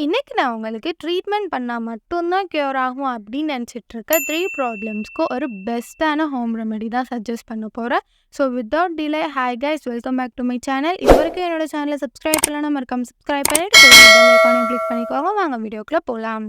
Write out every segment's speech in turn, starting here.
இன்னைக்கு நான் உங்களுக்கு ட்ரீட்மெண்ட் பண்ணா மட்டும் தான் கியூர் ஆகும் அப்படின்னு நினச்சிட்டு இருக்க 3 ப்ராப்ளம்ஸ்க்கு ஒரு பெஸ்ட்டான ஹோம் ரெமெடி தான் சஜஸ்ட் பண்ண போகிறேன். So without delay, hi guys, welcome back to my channel. இது வரைக்கும் என்னோட சேனலை சப்ஸ்கிரைப் பண்ணலாம், மறக்காம சப்ஸ்கிரைப் பண்ணிட்டு பெல் ஐக்கானையும் கிளிக் பண்ணிக்கோங்க. வாங்க வீடியோக்குள்ளே போகலாம்.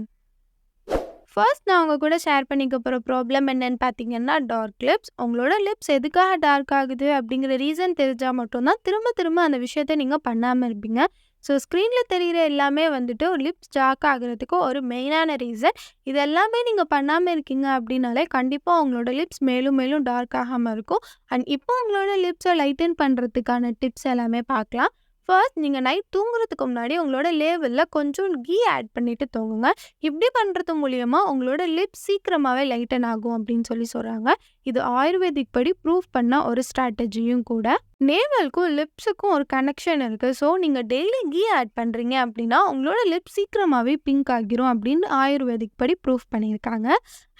ஃபர்ஸ்ட் நான் உங்க கூட ஷேர் பண்ணிக்க போகிற ப்ராப்ளம் என்னன்னு பார்த்தீங்கன்னா டார்க் லிப்ஸ். உங்களோட லிப்ஸ் எதுக்காக டார்க் ஆகுது அப்படிங்கிற ரீசன் தெரிஞ்சால் மட்டும்தான் திரும்ப திரும்ப அந்த விஷயத்தை நீங்கள் பண்ணாமல் இருப்பீங்க. ஸோ ஸ்க்ரீனில் தெரிகிற எல்லாமே வந்துட்டு ஒரு லிப்ஸ் டார்க் ஆகிறதுக்கு ஒரு மெயினான ரீசன். இது எல்லாமே நீங்கள் பண்ணாமல் இருக்கீங்க அப்படின்னாலே கண்டிப்பாக உங்களோட லிப்ஸ் மேலும் மேலும் டார்க் ஆகாமல் இருக்கும். அண்ட் இப்போ உங்களோட லிப்ஸை லைட்டன் பண்ணுறதுக்கான டிப்ஸ் எல்லாமே பார்க்கலாம். ஃபர்ஸ்ட் நீங்கள் நைட் தூங்குறதுக்கு முன்னாடி உங்களோட லேவலில் கொஞ்சம் கீ ஆட் பண்ணிவிட்டு தூங்குங்க. இப்படி பண்ணுறது மூலியமா உங்களோட லிப்ஸ் சீக்கிரமாகவே லைட்டன் ஆகும் அப்படின்னு சொல்கிறாங்க. இது ஆயுர்வேதிக் படி ப்ரூவ் பண்ண ஒரு ஸ்ட்ராட்டஜியும் கூட. நேவலுக்கும் லிப்ஸுக்கும் ஒரு கனெக்ஷன் இருக்குது. ஸோ நீங்கள் டெய்லி கீ ஆட் பண்ணுறீங்க அப்படின்னா உங்களோட லிப்ஸ் சீக்கிரமாகவே பிங்க் ஆகிரும் அப்படின்னு ஆயுர்வேதிக் படி ப்ரூவ் பண்ணியிருக்காங்க.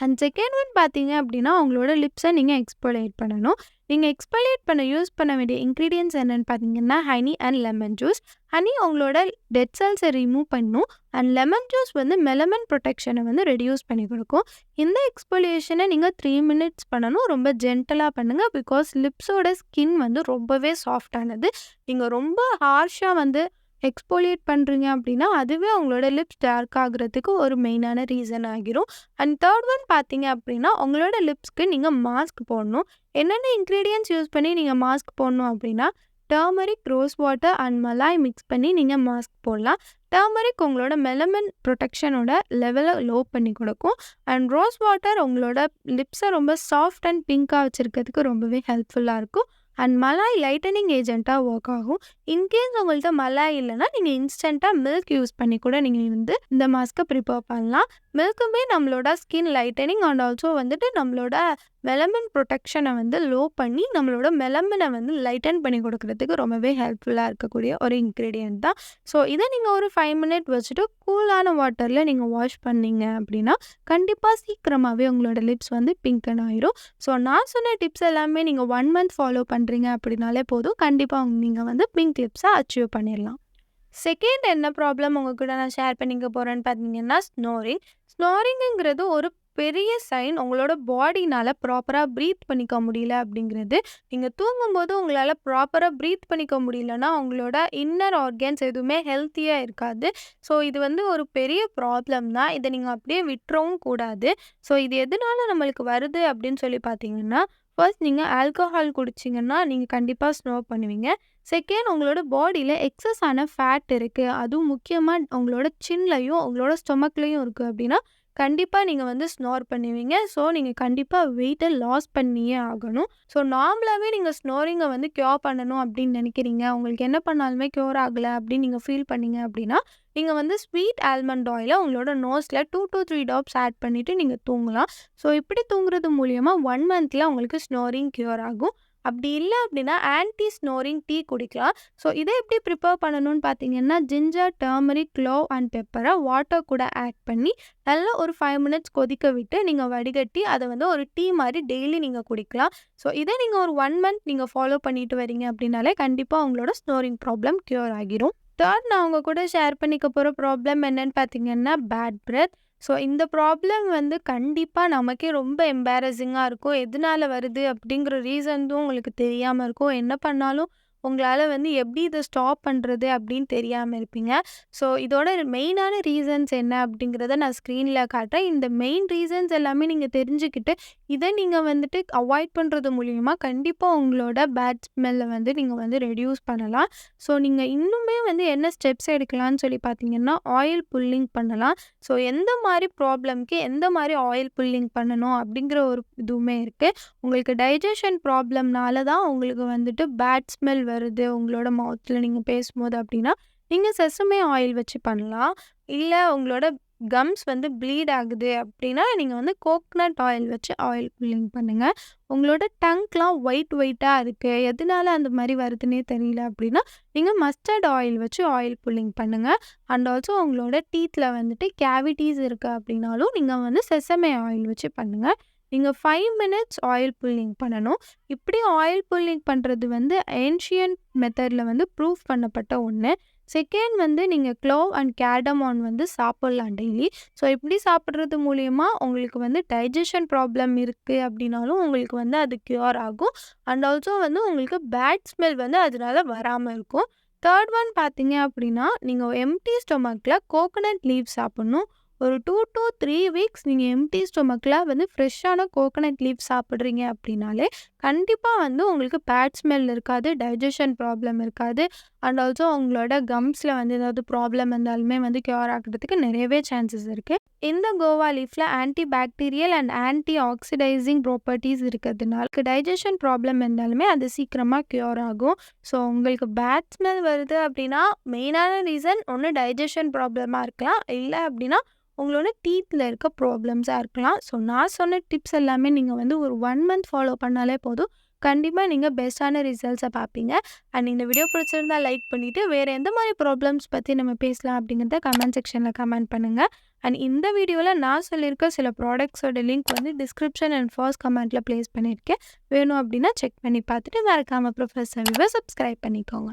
அண்ட் செகண்ட் ஒன் பார்த்தீங்க அப்படின்னா உங்களோட லிப்ஸை நீங்கள் எக்ஸ்போலியேட் பண்ணணும். நீங்கள் எக்ஸ்போலியேட் பண்ண யூஸ் பண்ண வேண்டிய இன்க்ரீடியன்ட்ஸ் என்னென்னு பார்த்தீங்கன்னா honey and lemon juice. Honey உங்களோட டெட் செல்ஸை ரிமூவ் பண்ணும். அண்ட் லெமன் ஜூஸ் வந்து மெலமன் ப்ரொடெக்ஷனை வந்து ரெடியூஸ் பண்ணி கொடுக்கும். இந்த எக்ஸ்போலியேஷனை நீங்கள் 3 மினிட்ஸ் பண்ணணும். ரொம்ப ஜென்டலாக பண்ணுங்கள். பிகாஸ் லிப்ஸோட ஸ்கின் வந்து ரொம்பவே சாஃப்டானது. நீங்கள் ரொம்ப ஹார்ஷாக வந்து எக்ஸ்போலியேட் பண்ணுறீங்க அப்படின்னா அதுவே உங்களோட லிப்ஸ் டார்க் ஆகுறதுக்கு ஒரு மெயினான ரீசன் ஆகிரும். அண்ட் தேர்ட் ஒன் பார்த்தீங்க அப்படின்னா உங்களோட லிப்ஸ்க்கு நீங்கள் மாஸ்க் போடணும். என்னென்ன இன்க்ரீடியன்ட்ஸ் யூஸ் பண்ணி நீங்கள் மாஸ்க் போடணும் அப்படின்னா turmeric, rose water and malai mix பண்ணி நீங்கள் மாஸ்க் போடலாம். டர்மரிக் உங்களோட மெலமன் ப்ரொடெக்ஷனோட லெவலை லோ பண்ணி கொடுக்கும். அண்ட் ரோஸ் வாட்டர் உங்களோட லிப்ஸை ரொம்ப சாஃப்ட் அண்ட் பிங்காக வச்சுருக்கிறதுக்கு ரொம்பவே ஹெல்ப்ஃபுல்லாக இருக்கும். அண்ட் மலாய் லைட்டனிங் ஏஜென்ட்டாக ஒர்க் ஆகும். இன்கேஸ் உங்கள்கிட்ட மலாய் இல்லைன்னா நீங்கள் இன்ஸ்டண்ட்டாக மில்க் யூஸ் பண்ணி கூட நீங்கள் வந்து இந்த மாஸ்க்கை ப்ரிப்பேர் பண்ணலாம். மில்க்குமே நம்மளோட ஸ்கின் லைட்டனிங் அண்ட் ஆல்சோ வந்துட்டு நம்மளோட மெலமன் ப்ரொடெக்ஷனை வந்து லோ பண்ணி நம்மளோட மெலமனை வந்து லைட்டன் பண்ணி கொடுக்கறதுக்கு ரொம்பவே ஹெல்ப்ஃபுல்லாக இருக்கக்கூடிய ஒரு இன்க்ரீடியன்ட் தான். ஸோ இதை நீங்கள் ஒரு 5 மினிட் வச்சுட்டு கூலான வாட்டரில் நீங்கள் வாஷ் பண்ணீங்க அப்படின்னா கண்டிப்பாக சீக்கிரமாகவே உங்களோட லிப்ஸ் வந்து பிங்கன் ஆயிரும். ஸோ நான் சொன்ன டிப்ஸ் எல்லாமே நீங்கள் 1 மந்த் ஃபாலோ பண்ணுறீங்க அப்படின்னாலே போதும். கண்டிப்பாக நீங்கள் வந்து பிங்க் லிப்ஸை அச்சீவ் பண்ணிடலாம். செகண்ட் என்ன ப்ராப்ளம் உங்கள் கூட நான் ஷேர் பண்ணிக்க போகிறேன்னு பார்த்தீங்கன்னா ஸ்னோரிங். ஸ்னோரிங்குங்கிறது ஒரு பெரிய சைன் உங்களோட பாடினால் ப்ராப்பராக ப்ரீத் பண்ணிக்க முடியல அப்படிங்கிறது. நீங்கள் தூங்கும்போது உங்களால் ப்ராப்பராக ப்ரீத் பண்ணிக்க முடியலன்னா உங்களோட இன்னர் ஆர்கன்ஸ் எதுவுமே ஹெல்த்தியாக இருக்காது. ஸோ இது வந்து ஒரு பெரிய ப்ராப்ளம் தான். இதை நீங்கள் அப்படியே விட்டுறவும் கூடாது. ஸோ இது எதனால நம்மளுக்கு வருது அப்படின்னு சொல்லி பார்த்தீங்கன்னா ஃபர்ஸ்ட் நீங்கள் ஆல்கஹால் குடிச்சிங்கன்னா நீங்கள் கண்டிப்பாக ஸ்னோர் பண்ணுவீங்க. செகண்ட் உங்களோட பாடியில் எக்ஸஸ் ஆன ஃபேட் இருக்குது. அதுவும் முக்கியமாக உங்களோட சின்லையும் உங்களோட ஸ்டொமக்லேயும் இருக்குது அப்படின்னா கண்டிப்பாக நீங்கள் வந்து ஸ்னோர் பண்ணுவீங்க. ஸோ நீங்கள் கண்டிப்பாக வெயிட்டை லாஸ் பண்ணியே ஆகணும். ஸோ நார்மலாகவே நீங்கள் ஸ்னோரிங்கை வந்து க்யூர் பண்ணணும் அப்படின்னு நினைக்கிறீங்க, உங்களுக்கு என்ன பண்ணாலுமே க்யூர் ஆகலை அப்படின்னு நீங்கள் ஃபீல் பண்ணீங்க அப்படின்னா நீங்கள் வந்து ஸ்வீட் ஆல்மண்ட் ஆயிலை உங்களோட நோஸில் 2 to 3 டாப்ஸ் ஆட் பண்ணிவிட்டு நீங்கள் தூங்கலாம். ஸோ இப்படி தூங்குறது மூலியமாக 1 மந்தில் உங்களுக்கு ஸ்னோரிங் க்யூர் ஆகும். அப்படி இல்லை அப்படின்னா ஆன்டி ஸ்னோரிங் டீ குடிக்கலாம். ஸோ இதை எப்படி ப்ரிப்பேர் பண்ணணும்னு பார்த்தீங்கன்னா ஜிஞ்சர், டர்மரிக், க்ளோவ் அண்ட் பெப்பரை வாட்டர் கூட ஆட் பண்ணி நல்லா ஒரு 5 மினிட்ஸ் கொதிக்க விட்டு நீங்கள் வடிகட்டி அதை வந்து ஒரு டீ மாதிரி டெய்லி நீங்கள் குடிக்கலாம். ஸோ இதை நீங்கள் ஒரு 1 மந்த் நீங்கள் ஃபாலோ பண்ணிட்டு வரீங்க அப்படின்னாலே கண்டிப்பாக உங்களோட ஸ்னோரிங் ப்ராப்ளம் க்யூர் ஆகிரும். தேர்ட் நான் உங்கள் கூட ஷேர் பண்ணிக்க போகிற ப்ராப்ளம் என்னன்னு பார்த்தீங்கன்னா பேட் பிரெத். ஸோ இந்த ப்ராப்ளம் வந்து கண்டிப்பாக நமக்கே ரொம்ப எம்பாரசிங்காக இருக்கும். எதனால வருது அப்படிங்கிற ரீசன்தும் உங்களுக்கு தெரியாமல் இருக்கும். என்ன பண்ணாலும் உங்களால் வந்து எப்படி இதை ஸ்டாப் பண்ணுறது அப்படின்னு தெரியாமல் இருப்பீங்க. ஸோ இதோட மெயினான ரீசன்ஸ் என்ன அப்படிங்கிறத நான் ஸ்க்ரீனில் காட்டுறேன். இந்த மெயின் ரீசன்ஸ் எல்லாமே நீங்கள் தெரிஞ்சுக்கிட்டு இதை நீங்கள் வந்துட்டு அவாய்ட் பண்ணுறது மூலிமா கண்டிப்பாக உங்களோட பேட் ஸ்மெல்லை வந்து நீங்கள் வந்து ரெடியூஸ் பண்ணலாம். ஸோ நீங்கள் இன்னுமே வந்து என்ன ஸ்டெப்ஸ் எடுக்கலாம்னு சொல்லி பார்த்தீங்கன்னா ஆயில் புல்லிங் பண்ணலாம். ஸோ எந்த மாதிரி ப்ராப்ளம்க்கு எந்த மாதிரி ஆயில் புல்லிங் பண்ணணும் அப்படிங்கிற ஒரு இதுவுமே இருக்குது. உங்களுக்கு டைஜஷன் ப்ராப்ளம்னால தான் உங்களுக்கு வந்துட்டு பேட் ஸ்மெல் வருது உங்களோட மவுத்தில் நீங்கள் பேசும்போது அப்படின்னா நீங்கள் செசமே ஆயில் வச்சு பண்ணலாம். இல்லை உங்களோட கம்ஸ் வந்து ப்ளீட் ஆகுது அப்படின்னா நீங்கள் வந்து கோக்னட் ஆயில் வச்சு ஆயில் புல்லிங் பண்ணுங்கள். உங்களோட டங்க்லாம் ஒயிட்டாக இருக்குது, எதனால அந்த மாதிரி வருதுன்னே தெரியல அப்படின்னா நீங்கள் மஸ்டர்ட் ஆயில் வச்சு ஆயில் புல்லிங் பண்ணுங்கள். அண்ட் ஆல்சோ உங்களோட டீத்தில் வந்துட்டு கேவிட்டிஸ் இருக்குது அப்படின்னாலும் நீங்கள் வந்து செசமே ஆயில் வச்சு பண்ணுங்கள். நீங்கள் 5 மினிட்ஸ் ஆயில் புல்லிங் பண்ணணும். இப்படி ஆயில் புல்லிங் பண்ணுறது வந்து ஏன்ஷியன்ட் மெத்தடில் வந்து ப்ரூஃப் பண்ணப்பட்ட ஒன்று. செகண்ட் வந்து நீங்கள் க்ளோவ் அண்ட் கேர்டமான் வந்து சாப்பிட்லாம் டெய்லி. ஸோ இப்படி சாப்பிட்றது மூலியமா உங்களுக்கு வந்து டைஜஷன் ப்ராப்ளம் இருக்குது அப்படின்னாலும் உங்களுக்கு வந்து அது க்யூர் ஆகும். அண்ட் ஆல்சோ வந்து உங்களுக்கு பேட் ஸ்மெல் வந்து அதனால வராமல் இருக்கும். தேர்ட் ஒன் பார்த்தீங்க அப்படின்னா, நீங்கள் எம்ப்டி ஸ்டொமக்கில் கோகனட் லீவ்ஸ் சாப்பிட்ணும். ஒரு 2 to 3 வீக்ஸ் நீங்கள் எம்ப்டி ஸ்டொமக்கில் வந்து ஃப்ரெஷ்ஷான கோகனட் லீவ்ஸ் சாப்பிட்றீங்க அப்படின்னாலே கண்டிப்பாக வந்து உங்களுக்கு பேட் ஸ்மெல் இருக்காது, டைஜஷன் ப்ராப்ளம் இருக்காது. அண்ட் ஆல்சோ உங்களோட கம்ஸில் வந்து ஏதாவது ப்ராப்ளம் இருந்தாலுமே வந்து க்யூர் ஆகிறதுக்கு நிறையவே சான்சஸ் இருக்குது. இந்த கோவா லீஃபில் anti bacterial and anti oxidising properties இருக்கிறதுனால டைஜஷன் ப்ராப்ளம் இருந்தாலுமே அது சீக்கிரமாக க்யூர் ஆகும். ஸோ உங்களுக்கு பேட் ஸ்மெல் வருது அப்படின்னா மெயினான ரீசன் ஒன்று டைஜஷன் ப்ராப்ளமாக இருக்கலாம், இல்லை அப்படின்னா உங்களோட டீத்தில் இருக்க ப்ராப்ளம்ஸாக இருக்கலாம். ஸோ நான் சொன்ன டிப்ஸ் எல்லாமே நீங்கள் வந்து ஒரு 1 மந்த் ஃபாலோ பண்ணாலே போதும். கண்டிப்பாக நீங்கள் பெஸ்ட்டான ரிசல்ட்ஸை பார்ப்பீங்க. அண்ட் இந்த வீடியோ பிடிச்சிருந்தா லைக் பண்ணிவிட்டு வேறு எந்த மாதிரி ப்ராப்ளம்ஸ் பற்றி நம்ம பேசலாம் அப்படிங்கிறத கமெண்ட் செக்ஷனில் கமெண்ட் பண்ணுங்கள். அண்ட் இந்த வீடியோவில் நான் சொல்லியிருக்க சில ப்ராடக்ட்ஸோட லிங்க் வந்து டிஸ்கிரிப்ஷன் அண்ட் ஃபர்ஸ்ட் கமெண்ட்டில் ப்ளேஸ் பண்ணியிருக்கேன். வேணும் அப்படின்னா செக் பண்ணி பார்த்துட்டு மறக்காமல் ப்ரொஃபஸர் விவ சப்ஸ்கிரைப் பண்ணிக்கோங்க.